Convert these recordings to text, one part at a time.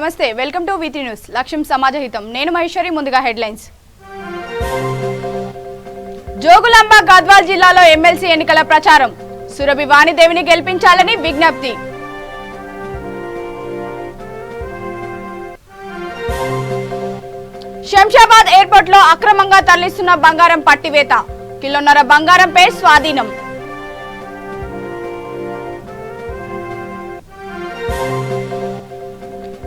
నమస్తే welcome to వీటీ news లక్ష్యం సమాజహితం నేను మహేశ్వరి ముందుగా హెడ్లైన్స్ జోగులాంబ గద్వాల్ జిల్లాలో ఎమ్మెల్సీ ఎన్నికల ప్రచారం సురభి వాణిదేవిని గెలిపించాలని విజ్ఞప్తి శంషాబాద్ ఎయిర్పోర్ట్ లో అక్రమంగా తరలిస్తున్న బంగారం పట్టివేత కిలోన్నర బంగారంపై స్వాధీనం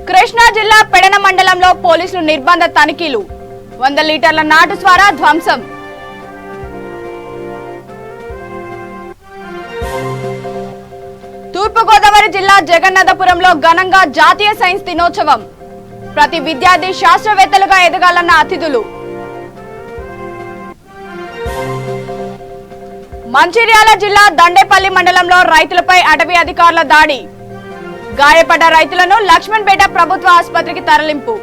కృష్ణా జిల్లా పెడన మండలంలో పోలీసులు నిర్బంధ తనిఖీలు 100 లీటర్ల నాటు స్వారా ధ్వంసం తూర్పుగోదావరి జిల్లా జగన్నాథపురంలో ఘనంగా జాతీయ సైన్స్ దినోత్సవం ప్రతి విద్యార్థి శాస్త్రవేత్తలుగా ఎదగాలన్న అతిథులు మంచిర్యాల జిల్లా దండేపల్లి మండలంలో రైతులపై అటవీ అధికారుల దాడి గాయపడ్డ రైతులను లక్ష్మణపేట ప్రభుత్వ ఆసుపత్రికి తరలింపు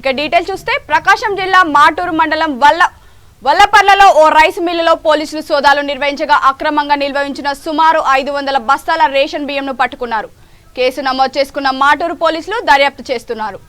ఇక డీటెయిల్స్ చూస్తే ప్రకాశం జిల్లా మాటూరు మండలం వల్లపర్లలో ఓ రైస్ మిల్లులో పోలీసులు సోదాలు నిర్వహించగా అక్రమంగా నిల్వ సుమారు 500 బస్తాల రేషన్ బియ్యంను పట్టుకున్నారు. కేసు నమోదు చేసుకున్న మాటూరు పోలీసులు దర్యాప్తు చేస్తున్నారు.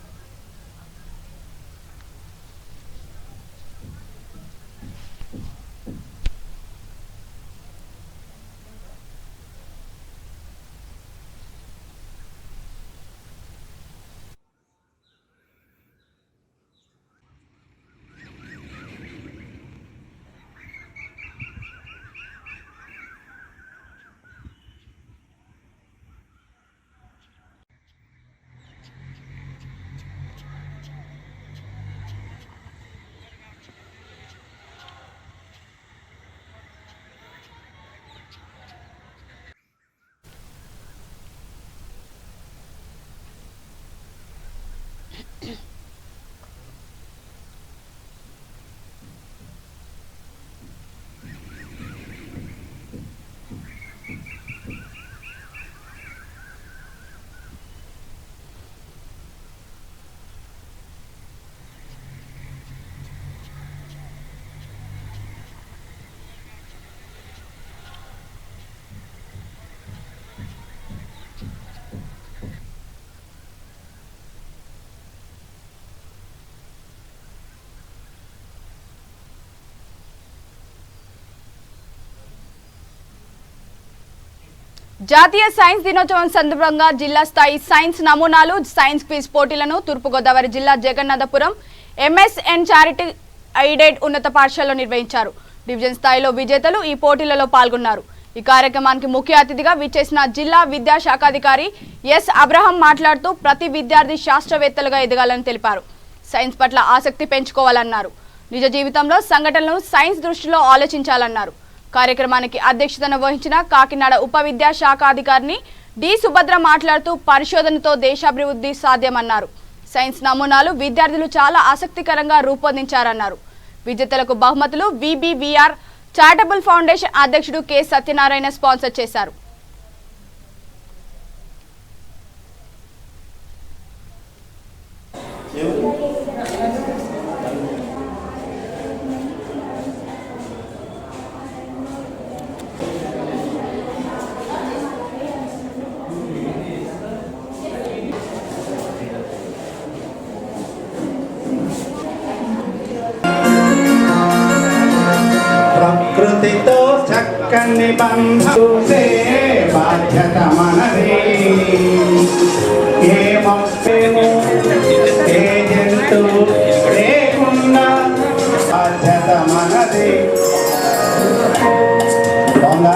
జాతీయ సైన్స్ దినోత్సవం సందర్భంగా జిల్లా స్థాయి సైన్స్ నమూనాలు సైన్స్ క్విజ్ పోటీలను తూర్పుగోదావరి జిల్లా జగన్నాథపురం ఎంఎస్ఎన్ చారిటీ ఎయిడెడ్ ఉన్నత పాఠశాలలో నిర్వహించారు. డివిజన్ స్థాయిలో విజేతలు ఈ పోటీలలో పాల్గొన్నారు. ఈ కార్యక్రమానికి ముఖ్య అతిథిగా విచ్చేసిన జిల్లా విద్యాశాఖాధికారి ఎస్ అబ్రహం మాట్లాడుతూ ప్రతి విద్యార్థి శాస్త్రవేత్తలుగా ఎదగాలని తెలిపారు. సైన్స్ పట్ల ఆసక్తి పెంచుకోవాలన్నారు. నిజ జీవితంలో సంఘటనలను సైన్స్ దృష్టిలో ఆలోచించాలన్నారు. కార్యక్రమానికి అధ్యక్షతన వహించిన కాకినాడ ఉప విద్యాశాఖాధికారిని డి సుభద్ర మాట్లాడుతూ పరిశోధనతో దేశాభివృద్ధి సాధ్యమన్నారు. సైన్స్ నమూనాలు విద్యార్థులు చాలా ఆసక్తికరంగా రూపొందించారన్నారు. విజేతలకు బహుమతులు విబివిఆర్ చారిటబుల్ ఫౌండేషన్ అధ్యక్షుడు కె సత్యనారాయణ స్పాన్సర్ చేశారు. ప్రకృతితో చక్కని బంధుసే బాధ్యత మనదే. ఏ మొక్కము ఏ జంతువు లేకుండా బాధ్యత మనదే. బాగుందా?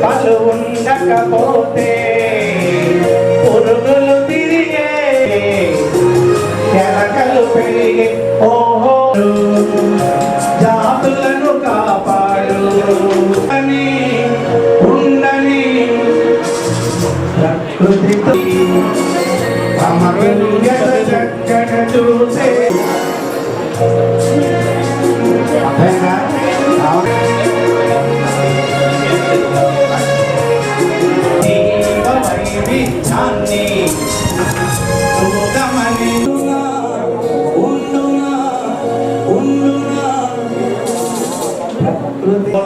పలు ఉండకపోతే పురుగులు తిరిగే ఎలకలు పెరిగి ఓహో జాతులను కాపాడు అని ఉండని ప్రకృతితో చక్కగా చూసే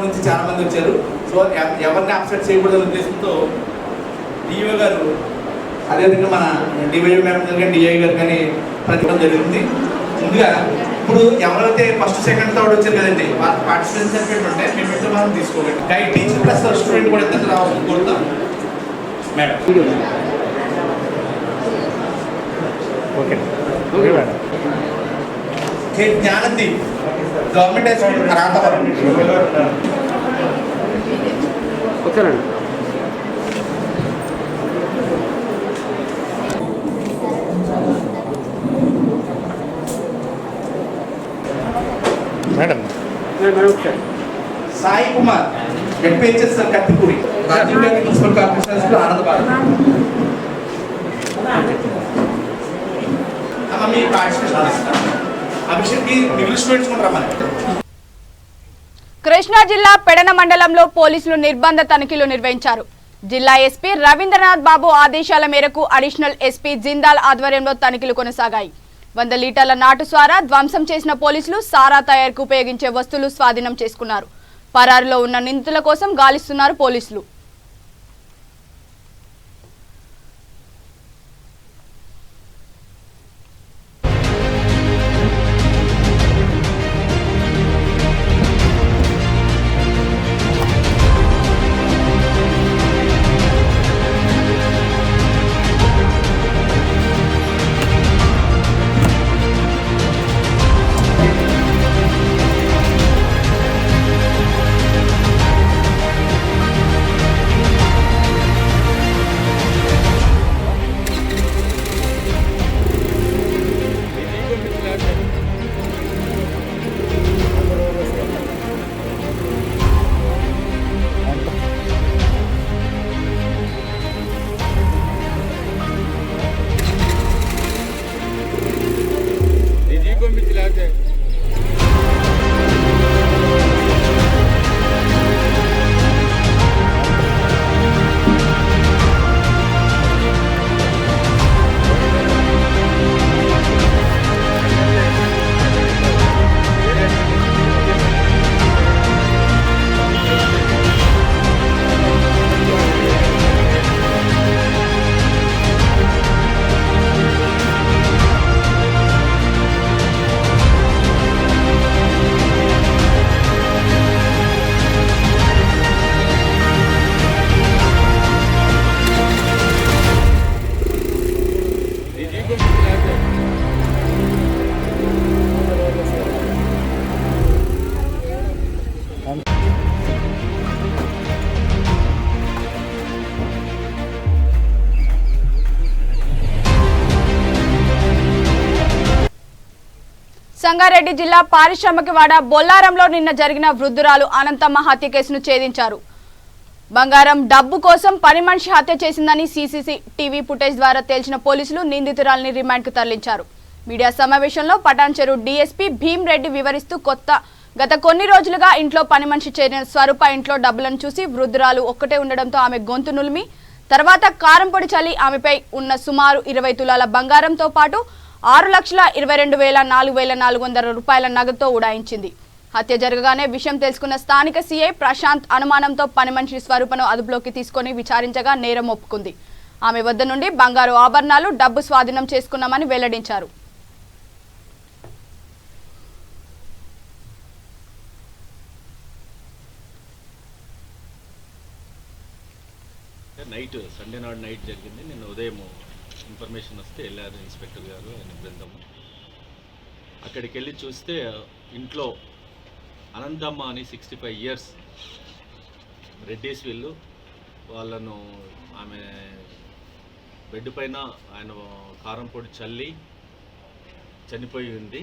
నుంచి చాలా మంది వచ్చారు. సో ఎవరిని అప్సెట్ చేయకూడదనే ఉద్దేశంతో డిఓ గారు అదేవిధంగా మన డివైఓ మేడం గారు డిఐ గారు కానీ ప్రతిపడం జరుగుతుంది. ముందుగా ఇప్పుడు ఎవరైతే ఫస్ట్ సెకండ్ థర్డ్ వచ్చారు కదండి వాళ్ళ పార్టిసిపేషన్ సర్టిఫికేట్ ఉంటే మేము ఇంటర్ మనం తీసుకోవాలి. గైడ్ టీచర్ ప్లస్ స్టూడెంట్ కూడా ఇద్దరు రావాలని కోరుతాం madam. Okay madam. Gnanadeep government high school Rathavaram. ఓకేనండి. Madam Sai Kumar MPHS Kathipudi Rajiv Gandhi municipal corporation school Anandabad. మీ పార్టిసిపేషన్ అభిషేక్కి మిగిలిన స్టూడెంట్స్ కూడా రమ్మని. కృష్ణా జిల్లా పెడన మండలంలో పోలీసులు నిర్బంధ తనిఖీలు నిర్వహించారు. జిల్లా ఎస్పీ రవీంద్రనాథ్ బాబు ఆదేశాల మేరకు అడిషనల్ ఎస్పీ జిందాల్ ఆధ్వర్యంలో తనిఖీలు కొనసాగాయి. 100 లీటర్ల నాటు సారా ధ్వంసం చేసిన పోలీసులు సారా తయారీకి ఉపయోగించే వస్తువులు స్వాధీనం చేసుకున్నారు. పరారులో ఉన్న నిందితుల కోసం గాలిస్తున్నారు పోలీసులు. సంగారెడ్డి జిల్లా పారిశ్రామికవాడ బొల్లారంలో నిన్న జరిగిన వృద్ధురాలు అనంతమ్మ హత్య కేసును ఛేదించారు. బంగారం డబ్బు కోసం పని మనిషి హత్య చేసిందని సీసీటీవీ ఫుటేజ్ ద్వారా తేల్చిన పోలీసులు నిందితురాలిని రిమాండ్కు తరలించారు. మీడియా సమావేశంలో పటాన్చెరు డీఎస్పీ భీమ్ రెడ్డి వివరిస్తూ గత కొన్ని రోజులుగా ఇంట్లో పని మనిషి చేరిన స్వరూప ఇంట్లో డబ్బులను చూసి వృద్ధురాలు ఒక్కటే ఉండడంతో ఆమె గొంతు నులిమి తర్వాత కారంపొడి చల్లి ఆమెపై ఉన్న సుమారు 20 తులాల బంగారంతో పాటు 6,22,4,400 రూపాయల నగదుతో ఉడాయించింది. హత్య జరగగానే విషయం తెలుసుకున్న స్థానిక సీఐ ప్రశాంత్ అనుమానంతో పని మనిషి స్వరూపను అదుపులోకి తీసుకొని విచారించగా నేరం ఒప్పుకుంది. ఆమె వద్ద నుండి బంగారు ఆభరణాలు డబ్బు స్వాధీనం చేసుకున్నామని వెల్లడించారు. నైట్ సండే నాడు నైట్ జరిగింది. నిన్న ఉదయం ఇన్ఫర్మేషన్ వస్తే వెళ్ళారు ఇన్స్పెక్టర్ గారు ఆయన బృందము. అక్కడికి వెళ్ళి చూస్తే ఇంట్లో అనంతమ్మ అని 65 ఇయర్స్ రెడ్డీస్ వీళ్ళు వాళ్ళను ఆమె బెడ్ పైన ఆయన కారం పొడి చల్లి చనిపోయి ఉంది.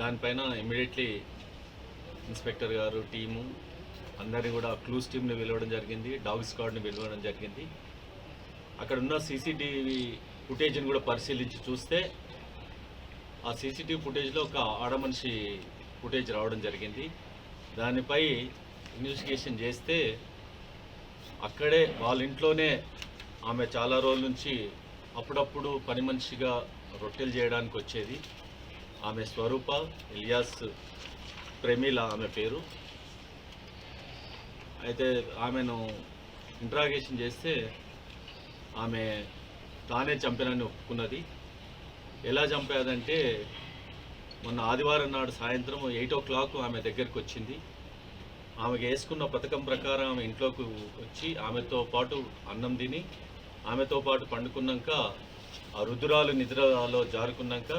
దానిపైన ఇమ్మీడియట్లీ ఇన్స్పెక్టర్ గారు టీము అందరినీ కూడా క్లూస్ టీమ్ని పిలవడం జరిగింది, డాగ్ స్క్వాడ్ని పిలవడం జరిగింది. అక్కడ ఉన్న సీసీటీవీ ఫుటేజ్ని కూడా పరిశీలించి చూస్తే ఆ సీసీటీవీ ఫుటేజ్లో ఒక ఆడమనిషి ఫుటేజ్ రావడం జరిగింది. దానిపై ఇన్వెస్టిగేషన్ చేస్తే అక్కడే వాళ్ళ ఇంట్లోనే ఆమె చాలా రోజుల నుంచి అప్పుడప్పుడు పని మనిషిగా రొట్టెలు చేయడానికి వచ్చేది. ఆమె స్వరూప ఇలియాస్ ప్రేమిల ఆమె పేరు. అయితే ఆమెను ఇంట్రాగేషన్ చేస్తే ఆమె తానే చంపినని ఒప్పుకున్నది. ఎలా చంపేదంటే మొన్న ఆదివారం నాడు సాయంత్రం 8 o'clock ఆమె దగ్గరికి వచ్చింది. ఆమెకు వేసుకున్న పథకం ప్రకారం ఆమె ఇంట్లోకి వచ్చి ఆమెతో పాటు అన్నం తిని ఆమెతో పాటు పండుకున్నాక ఆ రుద్రాలు నిద్రలో జారుకున్నాక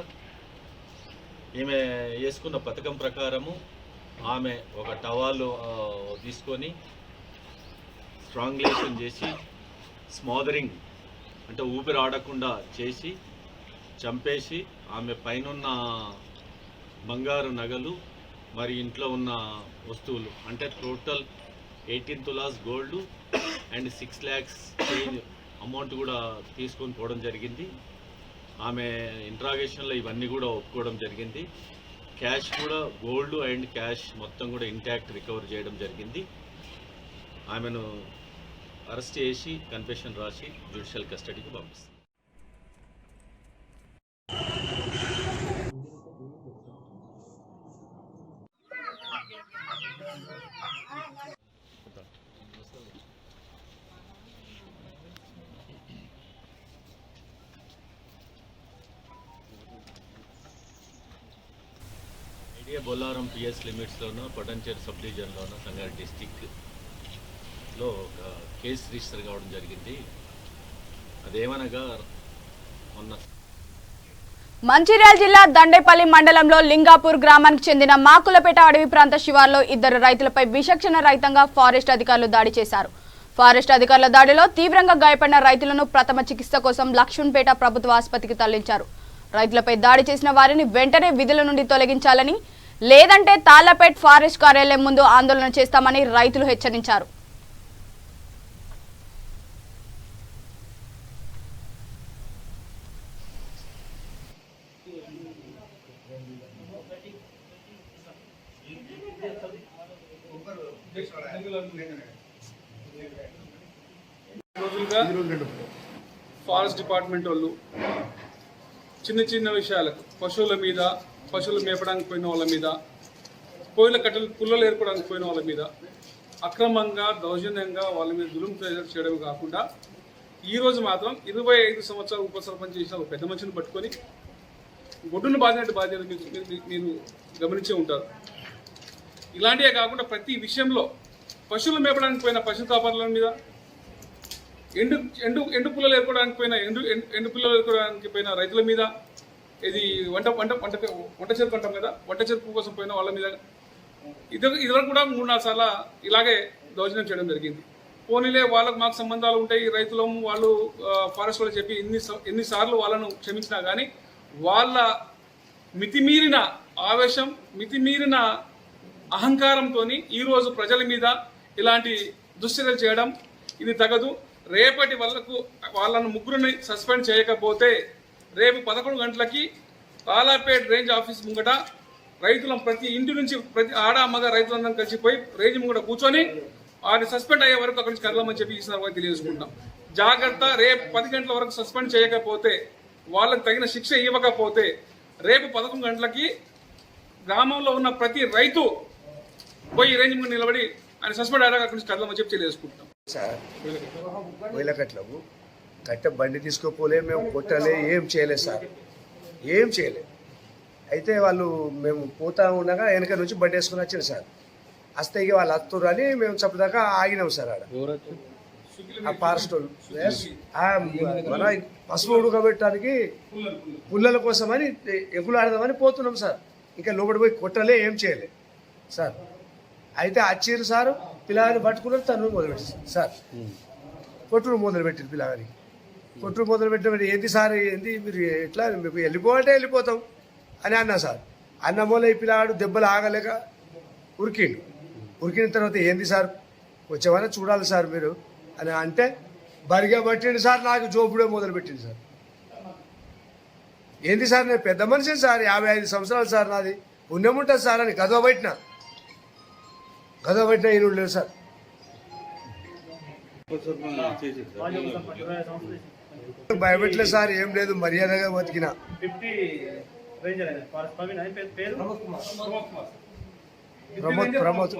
ఈమె వేసుకున్న పథకం ప్రకారము ఆమె ఒక టవాలు తీసుకొని స్ట్రాంగ్లేషన్ చేసి స్మాదరింగ్ అంటే ఊపిరి ఆడకుండా చేసి చంపేసి ఆమె పైనున్న బంగారు నగలు మరి ఇంట్లో ఉన్న వస్తువులు అంటే total 18 tolas gold and 6 lakhs change amount కూడా తీసుకొని పోవడం జరిగింది. ఆమె ఇంట్రాగేషన్లో ఇవన్నీ కూడా ఒప్పుకోవడం జరిగింది. క్యాష్ కూడా గోల్డ్ అండ్ క్యాష్ మొత్తం కూడా ఇంటాక్ట్ రికవర్ చేయడం జరిగింది. ఆమెను అరెస్ట్ చేసి కన్ఫెషన్ రాసి జ్యుడిషియల్ కస్టడీకి పంపిస్తుంది. ఐడియా బొల్లారం పిఎస్ లిమిట్స్లోనూ పటంచేరు సబ్ డివిజన్లోనూ సంగారెడ్డి డిస్టిక్లో ఒక కేసు రిజిస్టర్ కావడం జరిగింది. అదేమనగా మొన్న మంచిర్యాల జిల్లా దండేపల్లి మండలంలో లింగాపూర్ గ్రామానికి చెందిన మాకులపేట అడవి ప్రాంత శివార్లో 2 రైతులపై విచక్షణ రహితంగా ఫారెస్ట్ అధికారులు దాడి చేశారు. ఫారెస్ట్ అధికారుల దాడిలో తీవ్రంగా గాయపడిన రైతులను ప్రథమ చికిత్స కోసం లక్ష్మణపేట ప్రభుత్వ ఆసుపత్రికి తరలించారు. రైతులపై దాడి చేసిన వారిని వెంటనే విధుల నుండి తొలగించాలని, లేదంటే తాళ్లపేట్ ఫారెస్ట్ కార్యాలయం ముందు ఆందోళన చేస్తామని రైతులు హెచ్చరించారు. రోజులుగా ఫారెస్ట్ డిపార్ట్మెంట్ వాళ్ళు చిన్న చిన్న విషయాలకు పశువులు మేపడానికి పోయిన వాళ్ళ మీద, కోయిల కట్టెలు పుల్లలు ఏర్పడానికి పోయిన వాళ్ళ మీద అక్రమంగా దౌర్జన్యంగా వాళ్ళ మీద జులుం చేయడమే కాకుండా ఈరోజు మాత్రం 25 సంవత్సరాలు ఉప సర్పంచ్ చేసిన ఒక పెద్ద మనిషిని పట్టుకొని గొడ్డును బాధినట్టు బాధ్యత మీరు గమనించే ఉంటారు. ఇలాంటివే కాకుండా ప్రతి విషయంలో పశువులు మేపడానికి పోయిన పశు కాపరుల మీద, ఎండు పుల్లలు ఏర్పడానికి పోయిన ఎండు పుల్లలు ఏర్పడానికి పోయిన రైతుల మీద, ఇది వంట చెరుకు అంటాం కదా, వంట చెరుకు కోసం పోయిన వాళ్ళ మీద ఇదివరకు కూడా 3-4 సార్లు ఇలాగే దౌర్జన్యం చేయడం జరిగింది. పోనీలే వాళ్ళకు మాకు సంబంధాలు ఉంటాయి, రైతులము వాళ్ళు ఫారెస్ట్ వాళ్ళు చెప్పి ఎన్నిసార్లు వాళ్ళను క్షమించినా కానీ వాళ్ళ మితిమీరిన ఆవేశం, మితిమీరిన అహంకారంతో ఈరోజు ప్రజల మీద ఇలాంటి దుశ్చర్యలు చేయడం ఇది తగదు. రేపటి వాళ్ళను ముగ్గురిని సస్పెండ్ చేయకపోతే రేపు 11 గంటలకి తాళాపేట్ రేంజ్ ఆఫీస్ ముంగట రైతులను ప్రతి ఇంటి నుంచి ప్రతి ఆడ మగ రైతులందరం కలిసిపోయి రేంజ్ ముంగట కూర్చొని వారిని సస్పెండ్ అయ్యే వరకు అక్కడి నుంచి కదలమని చెప్పి ఈ సందర్భంగా తెలియజేసుకుంటాం. జాగ్రత్త, రేపు 10 గంటల వరకు సస్పెండ్ చేయకపోతే, వాళ్ళకి తగిన శిక్ష ఇవ్వకపోతే రేపు 11 గంటలకి గ్రామంలో ఉన్న ప్రతి రైతు పోయి రేంజ్ ముందు నిలబడి ఆయన సస్పెండ్ అయ్యాక అక్కడి నుంచి కదలమని చెప్పి తెలియజేసుకుంటాం. కోయిలకట్లకు కట్ట బండి తీసుకోపోలే, మేము కొట్టలే, ఏం చేయలేదు సార్, ఏం చేయలేదు. అయితే వాళ్ళు మేము పోతా ఉండగా వెనక నుంచి బండి వేసుకుని వచ్చింది సార్. వస్తే ఇక వాళ్ళు వస్తున్నారు అని మేము చెప్పదాకా ఆగినాం సార్. ఆడ ఆ ఫారెస్ట్ మన పశువు ఉడకబెట్టడానికి పుల్లల కోసం అని ఎగులు ఆడదామని పోతున్నాం సార్. ఇంకా లోపలి పోయి కొట్టలే, ఏం చేయలే సార్. అయితే వచ్చిర్రు సార్, పిల్లగాని పట్టుకున్నారు, తను మొదలుపెట్టారు సార్. కొట్టుడు మొదలుపెట్టారు పిల్లగానికి. కొట్టుడు మొదలుపెట్టిన ఏంటి సార్, ఏంటి మీరు ఎట్లా మీకు వెళ్ళిపోవాలంటే వెళ్ళిపోతాం అని అన్నా సార్. అన్న మూల ఈ పిల్లగాడు దెబ్బలు ఆగలేక ఉరికిండు. ఉరికిన తర్వాత ఏంది సార్ వచ్చేవాళ్ళ చూడాలి సార్ మీరు అని అంటే బరిగా పట్టిండు సార్. నాకు జోపుడే మొదలుపెట్టింది సార్. ఏంది సార్, నేను పెద్ద మనిషిని సార్, 55 సంవత్సరాలు సార్, నాది పుణ్యం ఉంటుంది సార్ అని గదవ పట్టిన ఈయన లేదు సార్. భయపెట్టలేదు సార్, ఏం లేదు, మర్యాదగా బతికిన. ప్రమోద్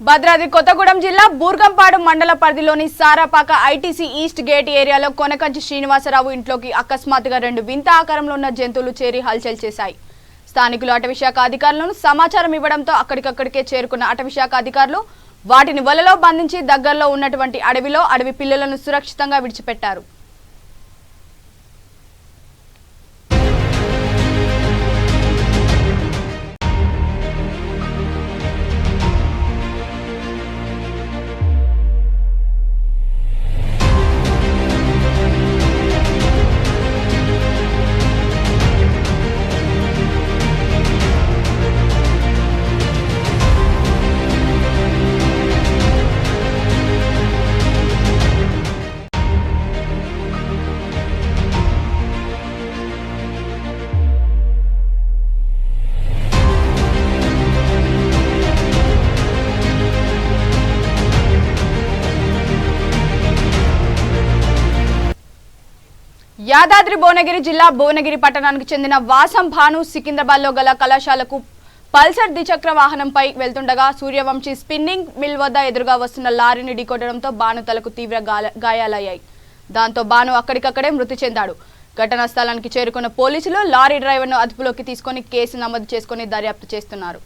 భద్రాద్రి కొత్తగూడెం జిల్లా బూర్గంపాడు మండల పరిధిలోని సారాపాక ఐటీసీ ఈస్ట్ గేట్ ఏరియాలో కొనకంచి శ్రీనివాసరావు ఇంట్లోకి అకస్మాత్తుగా 2 వింత ఆకారంలో ఉన్న జంతువులు చేరి హల్చల్ చేశాయి. స్థానికులు అటవీశాఖ అధికారులను సమాచారం ఇవ్వడంతో అక్కడికక్కడికే చేరుకున్న అటవీశాఖ అధికారులు వాటిని వలలో బంధించి దగ్గరలో ఉన్నటువంటి అడవిలో అడవి పిల్లలను సురక్షితంగా విడిచిపెట్టారు. యాదాద్రి భువనగిరి జిల్లా భువనగిరి పట్టణానికి చెందిన వాసం భాను సికింద్రాబాద్లో గల కళాశాలకు పల్సర్ ద్విచక్ర వాహనంపై వెళ్తుండగా సూర్యవంశీ స్పిన్నింగ్ మిల్ వద్ద ఎదురుగా వస్తున్న లారీని ఢీకొట్టడంతో భాను తలకు తీవ్ర గాయాలయ్యాయి. దాంతో భాను అక్కడికక్కడే మృతి చెందాడు. ఘటనా స్థలానికి చేరుకున్న పోలీసులు లారీ డ్రైవర్ను అదుపులోకి తీసుకుని కేసు నమోదు చేసుకుని దర్యాప్తు చేస్తున్నారు.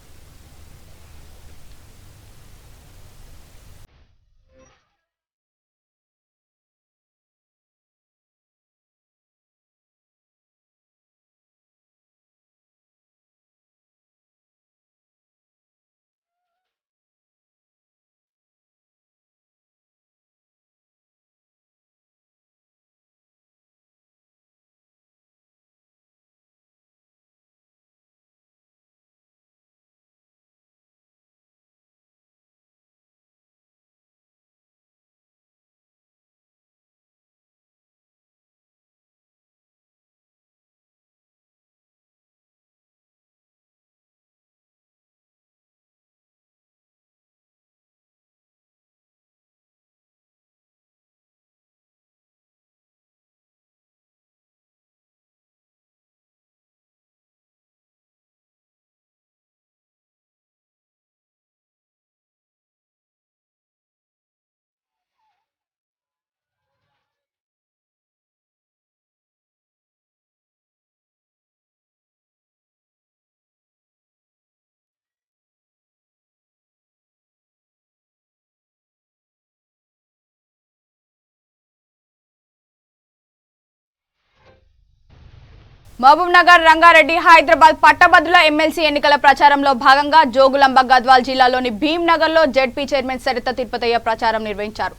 మహబూబ్ నగర్, రంగారెడ్డి, హైదరాబాద్ పట్టభద్రుల ఎమ్మెల్సీ ఎన్నికల ప్రచారంలో భాగంగా జోగులాంబ గద్వాల్ జిల్లాలోని భీంనగర్లో జెడ్పీ చైర్మన్ సరిత తిరుపతయ్య ప్రచారం నిర్వహించారు.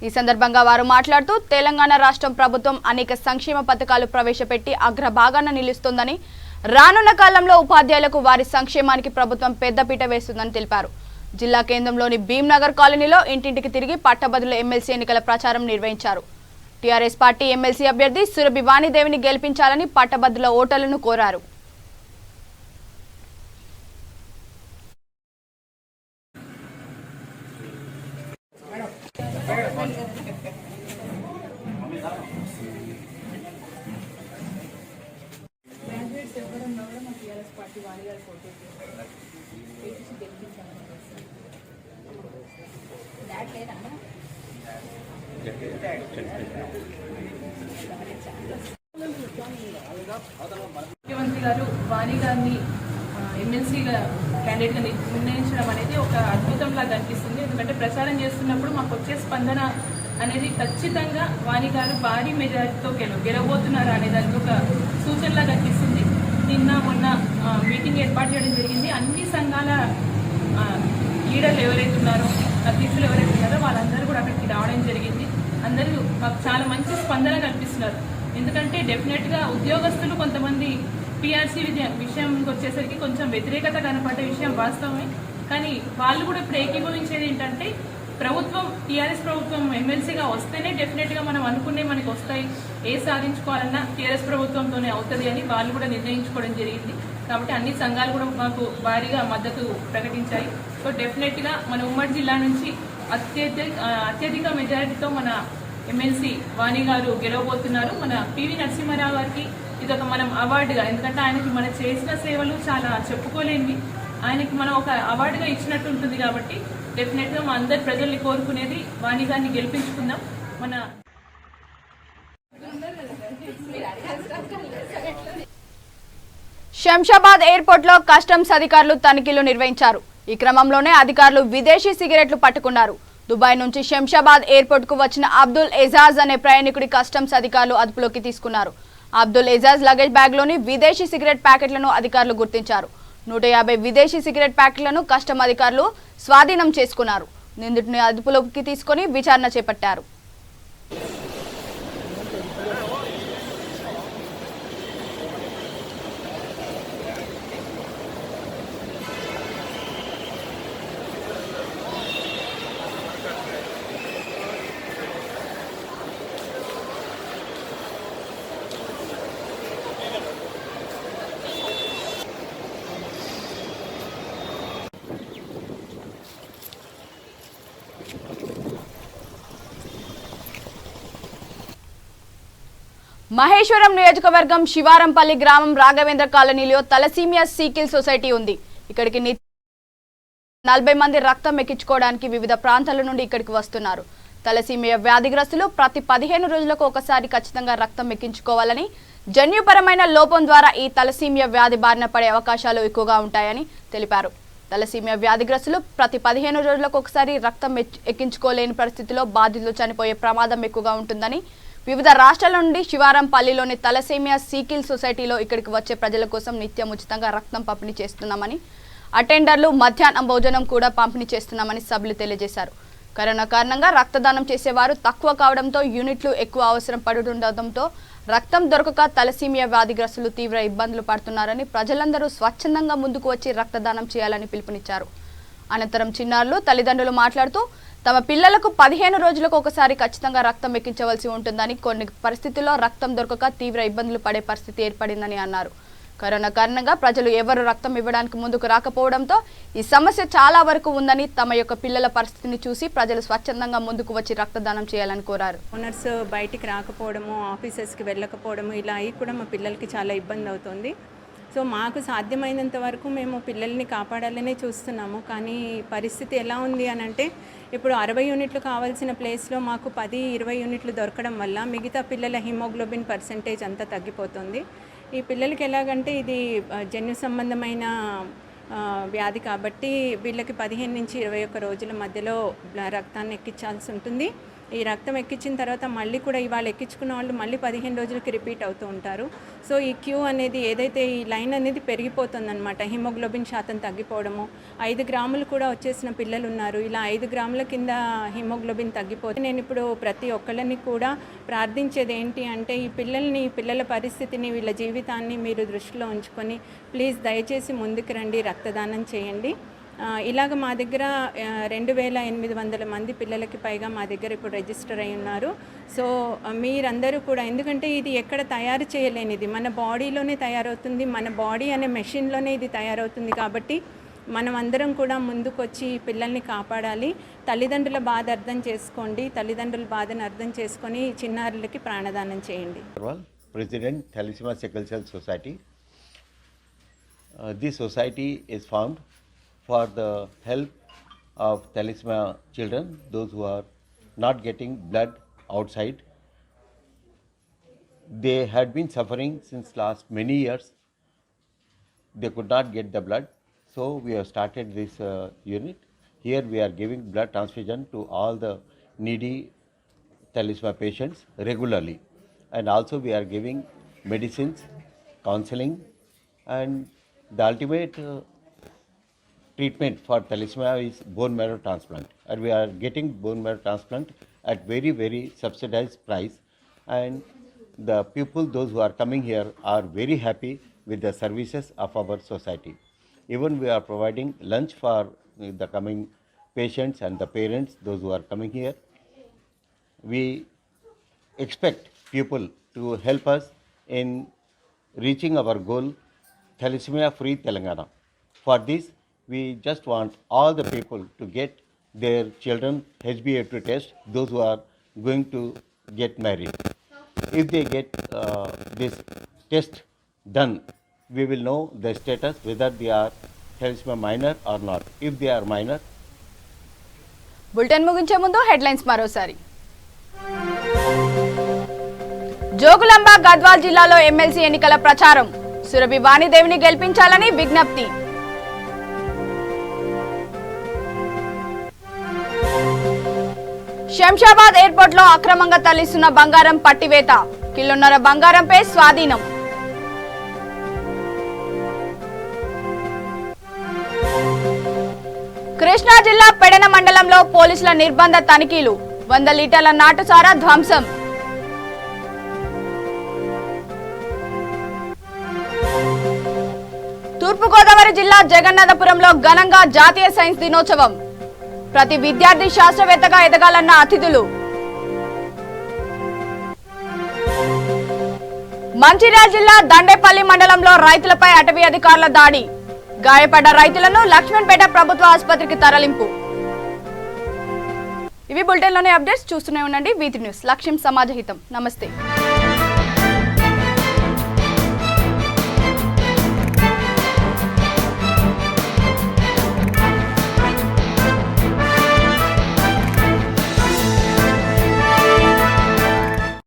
ఈ సందర్భంగా వారు మాట్లాడుతూ తెలంగాణ రాష్ట్రం ప్రభుత్వం అనేక సంక్షేమ పథకాలు ప్రవేశపెట్టి అగ్రభాగాన నిలుస్తోందని, రానున్న కాలంలో ఉపాధ్యాయులకు వారి సంక్షేమానికి ప్రభుత్వం పెద్దపీట వేస్తుందని తెలిపారు. జిల్లా కేంద్రంలోని భీంనగర్ కాలనీలో ఇంటింటికి తిరిగి పట్టభద్రుల ఎమ్మెల్సీ ఎన్నికల ప్రచారం నిర్వహించారు. టీఆర్ఎస్ పార్టీ ఎమ్మెల్సీ అభ్యర్థి సురభి వాణిదేవిని గెలిపించాలని పట్టభద్రుల ఓటర్లను కోరారు. ముఖ్యమంత్రి గారు వాణి గారిని ఎమ్మెల్సీగా క్యాండిడేట్గా నిర్ణయించడం అనేది ఒక అద్భుతంలా కనిపిస్తుంది. ఎందుకంటే ప్రచారం చేస్తున్నప్పుడు మాకు వచ్చే స్పందన అనేది ఖచ్చితంగా వాణి గారు భారీ మెజారిటీతో గెలవబోతున్నారు అనే దానికి ఒక సూచనలా కనిపిస్తుంది. నిన్న మొన్న మీటింగ్ ఏర్పాటు చేయడం జరిగింది. అన్ని సంఘాల లీడర్లు ఎవరైతే ఉన్నారో, అధ్యక్షులు ఎవరైతే ఉన్నారో వాళ్ళందరూ కూడా అక్కడికి రావడం జరిగింది. అందరూ మాకు చాలా మంచి స్పందన కనిపిస్తున్నారు. ఎందుకంటే డెఫినెట్గా ఉద్యోగస్తులు కొంతమంది పిఆర్సీ విషయంకి వచ్చేసరికి కొంచెం వ్యతిరేకత కనపడే విషయం వాస్తవమే. కానీ వాళ్ళు కూడా ఇప్పుడు ఏకీభవించేది ఏంటంటే ప్రభుత్వం, టీఆర్ఎస్ ప్రభుత్వం ఎమ్మెల్సీగా వస్తేనే డెఫినెట్గా మనం అనుకునే మనకి వస్తాయి, ఏ సాధించుకోవాలన్నా టీఆర్ఎస్ ప్రభుత్వంతోనే అవుతుంది అని వాళ్ళు కూడా నిర్ణయించుకోవడం జరిగింది. కాబట్టి అన్ని సంఘాలు కూడా మాకు భారీగా మద్దతు ప్రకటించాయి. సో డెఫినెట్గా మన ఉమ్మడి జిల్లా నుంచి అత్యధిక మెజారిటీతో మన ఎమ్మెల్సీ వాణి గారు గెలవబోతున్నారు. మన పివి నరసింహారావు గారికి ఇదొక మనం అవార్డుగా, ఎందుకంటే ఆయనకి మనం చేసిన సేవలు చాలా చెప్పుకోలేనివి, ఆయనకి మనం ఒక అవార్డుగా ఇచ్చినట్టు ఉంటుంది. కాబట్టి డెఫినెట్గా మా అందరి ప్రజల్ని కోరుకునేది వాణి గారిని గెలిపించుకుందాం. మన శంషాబాద్ ఎయిర్పోర్ట్ లో కస్టమ్స్ అధికారులు తనిఖీలు నిర్వహించారు. ఈ క్రమంలోనే అధికారులు విదేశీ సిగరెట్లు పట్టుకున్నారు. దుబాయ్ నుంచి శంషాబాద్ ఎయిర్పోర్ట్ కు వచ్చిన అబ్దుల్ ఎజాజ్ అనే ప్రయాణికుడి కస్టమ్స్ అధికారులు అదుపులోకి తీసుకున్నారు. అబ్దుల్ ఎజాజ్ లగేజ్ బ్యాగ్ లోని విదేశీ సిగరెట్ ప్యాకెట్లను అధికారులు గుర్తించారు. 150 విదేశీ సిగరెట్ ప్యాకెట్లను కస్టమ్ అధికారులు స్వాధీనం చేసుకున్నారు. నిందితుడిని అదుపులోకి తీసుకుని విచారణ చేపట్టారు. మహేశ్వరం నియోజకవర్గం శివారంపల్లి గ్రామం రాఘవేంద్ర కాలనీలో తలసీమియా సీకిల్ సొసైటీ ఉంది. ఇక్కడికి 40 మంది రక్తం ఎక్కించుకోవడానికి వివిధ ప్రాంతాల నుండి ఇక్కడికి వస్తున్నారు. తలసీమియా వ్యాధిగ్రస్తులు ప్రతి 15 రోజులకు ఒకసారి ఖచ్చితంగా రక్తం ఎక్కించుకోవాలని, జన్యుపరమైన లోపం ద్వారా ఈ తలసీమియా వ్యాధి బారిన పడే అవకాశాలు ఎక్కువగా ఉంటాయని తెలిపారు. తలసీమియా వ్యాధిగ్రస్తులు ప్రతి 15 రోజులకు ఒకసారి రక్తం ఎక్కించుకోలేని పరిస్థితిలో బాధితులు చనిపోయే ప్రమాదం ఎక్కువగా ఉంటుందని, వివిధ రాష్ట్రాల నుండి శివారంపల్లిలోని తలసేమియా సీకిల్ సొసైటీలో ఇక్కడికి వచ్చే ప్రజల కోసం నిత్యం ఉచితంగా రక్తం పంపిణీ చేస్తున్నామని, అటెండర్లు మధ్యాహ్నం భోజనం కూడా పంపిణీ చేస్తున్నామని సభ్యులు తెలియజేశారు. కరోనా కారణంగా రక్తదానం చేసేవారు తక్కువ కావడంతో యూనిట్లు ఎక్కువ అవసరం పడుతుండటంతో రక్తం దొరకక తలసీమియా వ్యాధిగ్రస్తులు తీవ్ర ఇబ్బందులు పడుతున్నారని, ప్రజలందరూ స్వచ్ఛందంగా ముందుకు వచ్చి రక్తదానం చేయాలని పిలుపునిచ్చారు. అనంతరం చిన్నారులు తల్లిదండ్రులు మాట్లాడుతూ తమ పిల్లలకు 15 రోజులకు ఒకసారి ఖచ్చితంగా రక్తం ఎక్కించవలసి ఉంటుందని, కొన్ని పరిస్థితుల్లో రక్తం దొరకక తీవ్ర ఇబ్బందులు పడే పరిస్థితి ఏర్పడిందని అన్నారు. కరోనా కారణంగా ప్రజలు ఎవరు రక్తం ఇవ్వడానికి ముందుకు రాకపోవడంతో ఈ సమస్య చాలా వరకు ఉందని, తమ యొక్క పిల్లల పరిస్థితిని చూసి ప్రజలు స్వచ్ఛందంగా ముందుకు వచ్చి రక్తదానం చేయాలని కోరారు. ఓనర్స్ బయటికి రాకపోవడము, ఆఫీసెస్కి వెళ్ళకపోవడము, ఇలా అయ్యి కూడా మా పిల్లలకి చాలా ఇబ్బంది అవుతుంది. సో మాకు సాధ్యమైనంత వరకు మేము పిల్లల్ని కాపాడాలనే చూస్తున్నాము. కానీ పరిస్థితి ఎలా ఉంది అని అంటే, ఇప్పుడు 60 యూనిట్లు కావాల్సిన ప్లేస్లో మాకు 10-20 యూనిట్లు దొరకడం వల్ల మిగతా పిల్లల హిమోగ్లోబిన్ పర్సెంటేజ్ అంతా తగ్గిపోతుంది. ఈ పిల్లలకి ఎలాగంటే ఇది జన్యు సంబంధమైన వ్యాధి కాబట్టి వీళ్ళకి 15 నుంచి 21 రోజుల మధ్యలో రక్తాన్ని ఎక్కించాల్సి ఉంటుంది. ఈ రక్తం ఎక్కించిన తర్వాత మళ్ళీ కూడా ఇవాళ ఎక్కించుకున్న వాళ్ళు మళ్ళీ 15 రోజులకి రిపీట్ అవుతూ ఉంటారు. సో ఈ క్యూ అనేది ఏదైతే ఈ లైన్ అనేది పెరిగిపోతుందన్నమాట. హిమోగ్లోబిన్ శాతం తగ్గిపోవడము, 5 గ్రాములు కూడా వచ్చేసిన పిల్లలు ఉన్నారు. ఇలా 5 గ్రాముల కింద హిమోగ్లోబిన్ తగ్గిపోతే నేను ఇప్పుడు ప్రతి ఒక్కళ్ళని కూడా ప్రార్థించేది ఏంటి అంటే, ఈ పిల్లల పరిస్థితిని, వీళ్ళ జీవితాన్ని మీరు దృష్టిలో ఉంచుకొని ప్లీజ్ దయచేసి ముందుకు రండి, రక్తదానం చేయండి. ఇలాగ మా దగ్గర 2800 మంది పిల్లలకి పైగా మా దగ్గర ఇప్పుడు రిజిస్టర్ అయి ఉన్నారు. సో మీరందరూ కూడా, ఎందుకంటే ఇది ఎక్కడ తయారు చేయలేనిది, మన బాడీలోనే తయారవుతుంది, మన బాడీ అనే మెషిన్లోనే ఇది తయారవుతుంది. కాబట్టి మనం అందరం కూడా ముందుకొచ్చి పిల్లల్ని కాపాడాలి. తల్లిదండ్రుల బాధ అర్థం చేసుకోండి, తల్లిదండ్రుల బాధను అర్థం చేసుకొని చిన్నారులకి ప్రాణదానం చేయండి. President Thalassemia Sickle Cell Society. This society is formed for the help of thalassemia children, those who are not getting blood outside. They had been suffering since last many years. They could not get the blood, so we have started this unit. Here we are giving blood transfusion to all the needy thalassemia patients regularly, and also we are giving medicines, counseling, and the ultimate treatment for thalassemia is bone marrow transplant, and we are getting bone marrow transplant at very subsidized price, and the people, those who are coming here, are very happy with the services of our society. Even we are providing lunch for the coming patients and the parents, those who are coming here. We expect people to help us in reaching our goal, thalassemia free Telangana. For this, we just want all the people to get their children HbA2 test, those who are going to get married. If they get this test done, we will know the status whether they are thalassemia minor or not. If they are minor, bulletin ముగించే ముందు headlines మరోసారి. జోగులాంబ గద్వాల్ జిల్లాలో MLC ఎన్నికల ప్రచారం. సురభి వాణిదేవిని గెలిపించాలని విజ్ఞప్తి. Shamshabad airport లో అక్రమంగా తరలిస్తున్న బంగారం పట్టివేత. కిలోన్నర బంగారంపై స్వాధీనం. కృష్ణా జిల్లా పెడన మండలంలో పోలీసుల నిర్బంధ తనిఖీలు. 100 లీటర్ల నాటుసారా ధ్వంసం. తూర్పుగోదావరి జిల్లా జగన్నాథపురంలో ఘనంగా జాతీయ సైన్స్ దినోత్సవం. ప్రతి విద్యార్థి శాస్త్రవేత్తగా ఎదగాలన్న అతిథులు. మంచిర్యాల జిల్లా దండేపల్లి మండలంలో రైతులపై అటవీ అధికారుల దాడి. గాయపడ్డ రైతులను లక్ష్మణపేట ప్రభుత్వ ఆసుపత్రికి తరలింపు. ఇవి బులెటిన్లోని అప్డేట్స్. చూస్తూనే ఉండండి V3 న్యూస్. లక్ష్యం సమాజహితం. నమస్తే.